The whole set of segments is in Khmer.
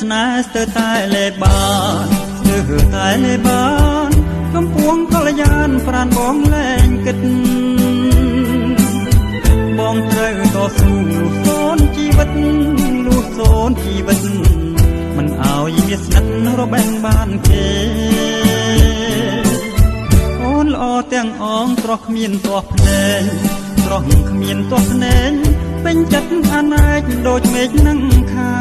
ស្នេហ៍ស្ទើរតែលេបានស្ទើរតែលេបានកំពុងកល្យានប្រានបងលែងគិតបងត្រូវតស៊ូលុះសូនជីវិតលុះសូនជីវិតមិនឲ្យវាស្និទ្ធរបែងបានគេអូនល្អទាំងអងស្រស់គ្មានទាស់ភ្នែកស្រស់គ្មានទាស់ភ្នែកពេញចិត្តអនេកដូចមេឃនឹងខា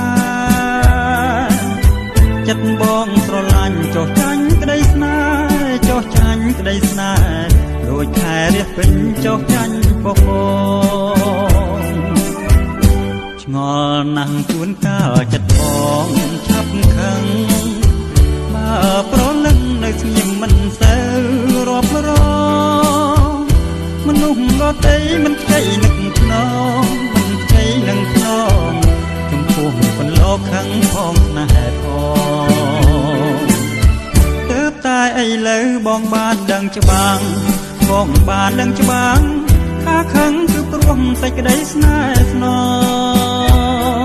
ចិត្តបងស្រឡាញ់ចុះចាញ់ក្តីស្នេហ៍ចុះចាញ់ក្តីស្នេហ៍ដូចខែរះពេញចុះចាញ់ពពងឆ្ងល់ណាស់ជួនកាលចិត្តបងឆាប់ខឹងបើប្រលឹងនៅស្ងៀមមិនសូវរាប់រងមនុស្សក៏ទេមិនខ្ចីនឹកខ្នងមិនខ្ចីនឹងខ្នងចំពោះបន្លកខឹងផងស្នេហ៍ផងទើបតែឥឡូវបងបានដឹងច្បាស់បងបានដឹងច្បាស់ថាខឹងគឺព្រោះសេចក្តីស្នេហ៍ស្ន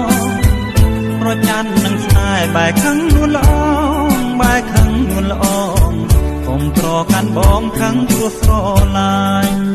ងប្រច័ណ្ឌនឹងស្នេហ៍បែកខឹងនួនល្អបែកខឹងនួនល្អកុំប្រកាន់បងខឹងព្រោះស្រឡាញ់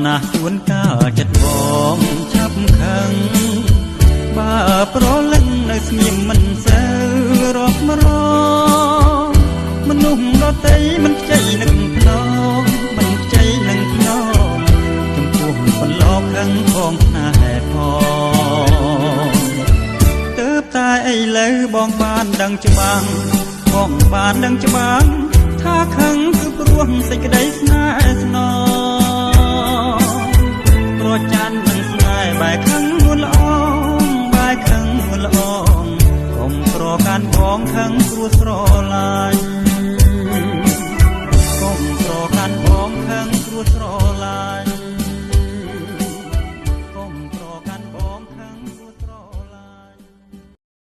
ណាស់ជួនកាលចិត្តបងឆាប់ខឹងបើប្រលឹងនៅស្ងៀមមិនសូវរាប់រងមនុស្សដទៃមិនខ្ចីនឹងខ្នងមិនខ្ចីនឹងខ្នងចំពោះបន្លកខឹងផងស្នេហ៍ផងទើបតែឥឡូវបងបានដឹងច្បាស់បងបានដឹងច្បាស់ថាខឹងគឺព្រោះសេចក្តីស្នេហ៍ស្នងប្រច័ណ្ឌនឹងស្នេហ៍បែកខឹងនួនល្អបែកខឹងនួនល្អកុំប្រកាន់ផងខឹងព្រោះស្រឡាញ់